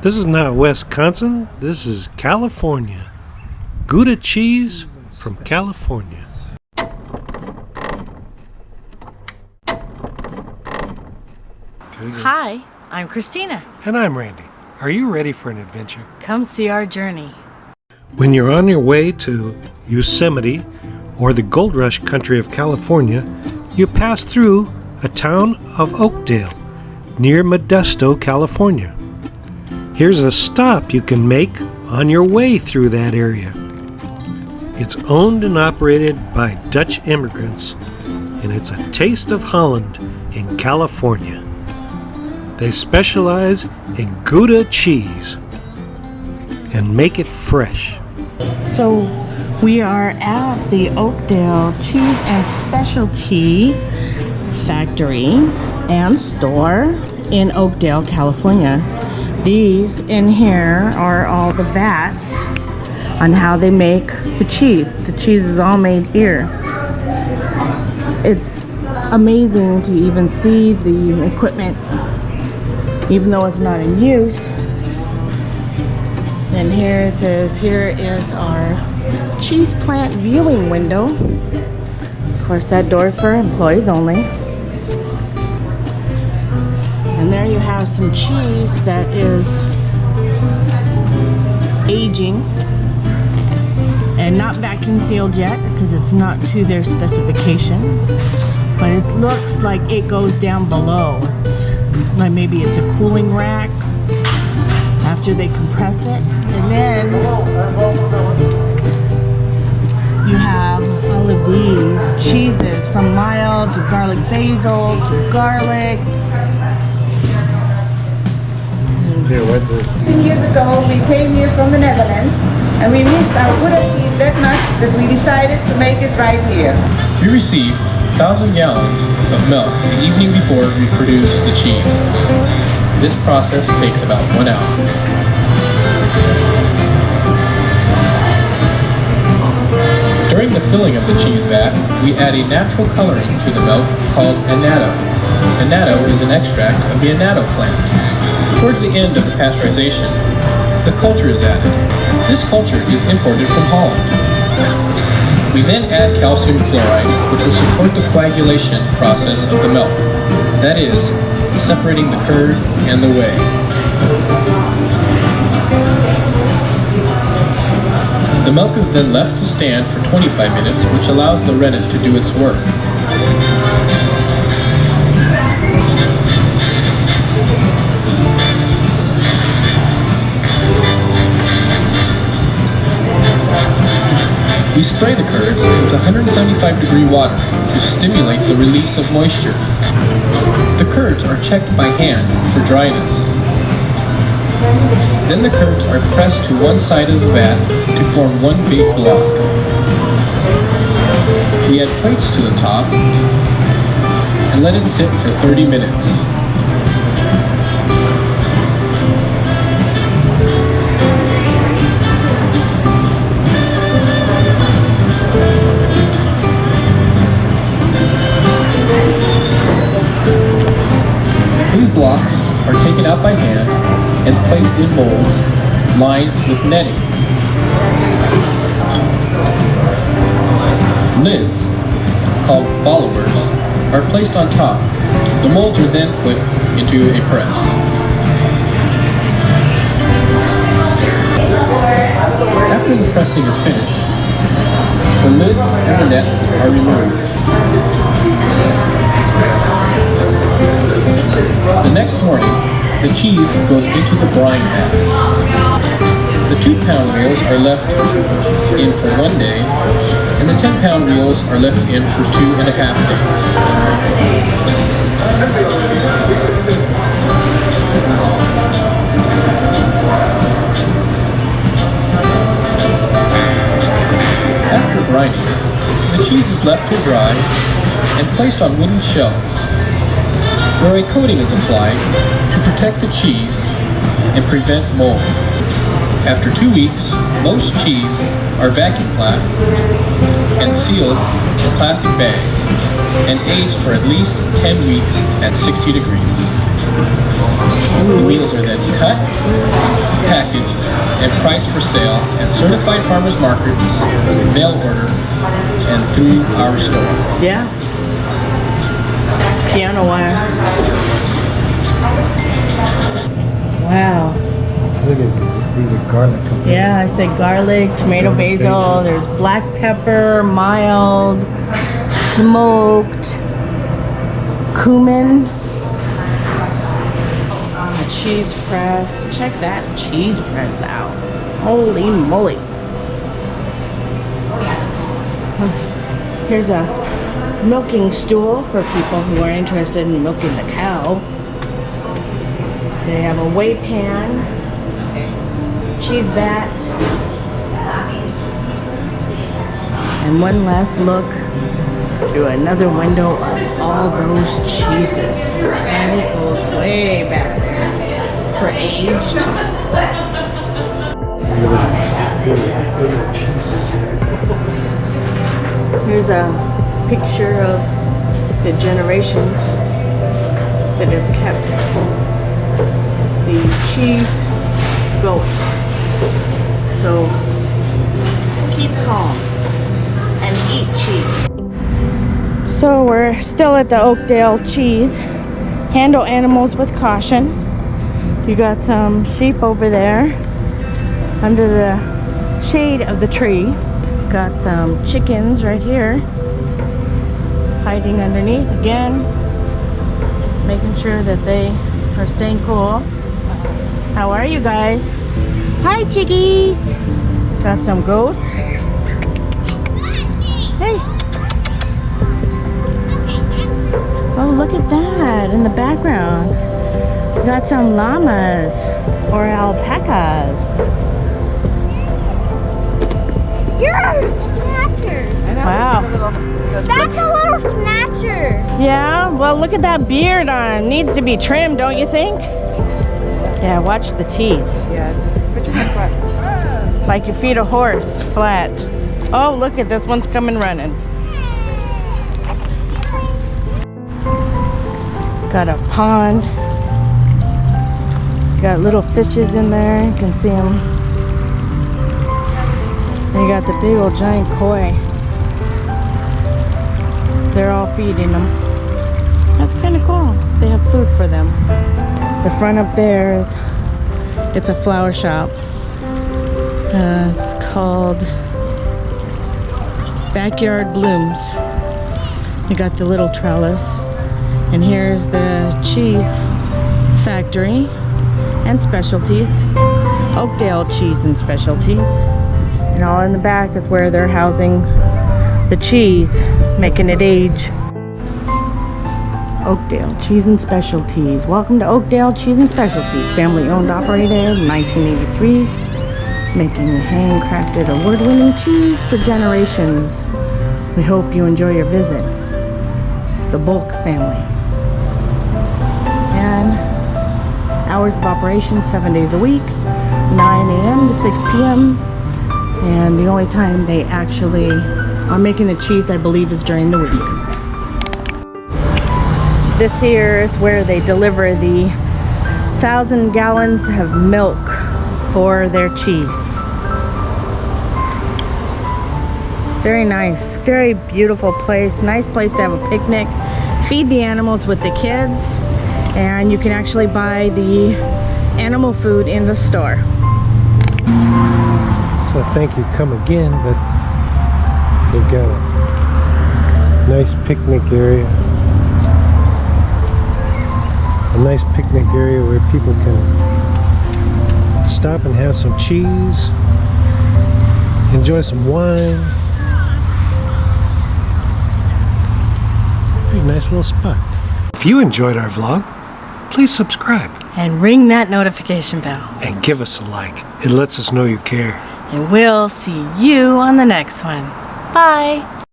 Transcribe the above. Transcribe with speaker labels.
Speaker 1: This is not Wisconsin, this is California. Gouda cheese from California.
Speaker 2: Hi, I'm Christina.
Speaker 1: And I'm Randy. Are you ready for an adventure?
Speaker 2: Come see our journey.
Speaker 1: When you're on your way to Yosemite or the gold rush country of California, you pass through a town of Oakdale near Modesto, California. Here's a stop you can make on your way through that area. It's owned and operated by Dutch immigrants, and it's a taste of Holland in California. They specialize in Gouda cheese and make it fresh.
Speaker 2: So we are at the Oakdale Cheese and Specialty Factory and Store in Oakdale, California. These in here are all the vats on how they make the cheese. The cheese is all made here. It's amazing to even see the equipment, even though it's not in use. And here it says, here is our cheese plant viewing window. Of course, that door is for employees only. And there you have some cheese that is aging and not vacuum sealed yet because it's not to their specification. But it looks like it goes down below. Like maybe it's a cooling rack after they compress it. And then you have all of these cheeses from mild to garlic basil to garlic.
Speaker 3: 15 years ago, we came here from the Netherlands and we missed our Gouda cheese that much that we decided to make it right here.
Speaker 4: We receive 1,000 gallons of milk the evening before we produce the cheese. This process takes about 1 hour. During the filling of the cheese vat, we add a natural coloring to the milk called annatto. Annatto is an extract of the annatto plant. Towards the end of the pasteurization, the culture is added. This culture is imported from Holland. We then add calcium chloride, which will support the coagulation process of the milk. That is, separating the curd and the whey. The milk is then left to stand for 25 minutes, which allows the rennet to do its work. We spray the curds with 175-degree water to stimulate the release of moisture. The curds are checked by hand for dryness. Then the curds are pressed to one side of the vat to form one big block. We add plates to the top and let it sit for 30 minutes. These blocks are taken out by hand and placed in molds lined with netting. Lids, called followers, are placed on top. The molds are then put into a press. After the pressing is finished, the lids and the nets are removed. The next morning, the cheese goes into the brine vat. The 2-pound reels are left in for 1 day, and the 10-pound reels are left in for 2.5 days. After brining, the cheese is left to dry and placed on wooden shelves, where a coating is applied to protect the cheese and prevent mold. After 2 weeks, most cheese are vacuum packed and sealed in plastic bags and aged for at least 10 weeks at 60 degrees. The wheels are then cut packaged, and priced for sale at certified farmers markets, mail order, and through our store.
Speaker 2: Yeah. Piano wire. Wow.
Speaker 1: Look at these are garlic.
Speaker 2: Yeah, I said garlic, tomato, basil. There's black pepper, mild, smoked, cumin. A cheese press. Check that cheese press out. Holy moly. Here's a milking stool for people who are interested in milking the cow. They have a whey pan, cheese vat, and one last look through another window of all those cheeses. And it goes way back there for aged. Here's a picture of the generations that have kept the cheese going. So keep calm and eat cheese. So we're still at the Oakdale cheese. Handle animals with caution. You got some sheep over there under the shade of the tree. Got some chickens right here hiding underneath again, making sure that they are staying cool. How are you guys? Hi chickies! Got some goats. Hey! Oh, look at that in the background. Got some llamas or alpacas.
Speaker 5: You're a snatcher.
Speaker 2: Wow.
Speaker 5: That's a little snatcher.
Speaker 2: Yeah, well look at that beard on. Needs to be trimmed, don't you think? Yeah, watch the teeth.
Speaker 3: Yeah, just put your head flat.
Speaker 2: Like you feed a horse, flat. Oh, look at this one's coming running. Got a pond. Got little fishes in there, you can see them. And you got the big old giant koi. They're all feeding them. That's kind of cool. They have food for them. The front up there is, it's a flower shop. It's called Backyard Blooms. You got the little trellis. And here's the cheese factory and specialties. Oakdale cheese and specialties. And all in the back is where they're housing the cheese, making it age. Oakdale Cheese and Specialties. Welcome to Oakdale Cheese and Specialties. Family owned, operated, 1983. Making handcrafted, award-winning cheese for generations. We hope you enjoy your visit. The Bulk family. And hours of operation, 7 days a week, 9 a.m. to 6 p.m. And the only time they actually are making the cheese, I believe, is during the week. This here is where they deliver the 1,000 gallons of milk for their cheese. Very nice, very beautiful place. Nice place to have a picnic. Feed the animals with the kids. And you can actually buy the animal food in the store.
Speaker 1: So thank you, come again, but they've got a nice picnic area. A nice picnic area where people can stop and have some cheese, enjoy some wine. Pretty nice little spot. If you enjoyed our vlog, please subscribe
Speaker 2: And ring that notification bell.
Speaker 1: and give us a like. It lets us know you care.
Speaker 2: And we'll see you on the next one. Bye.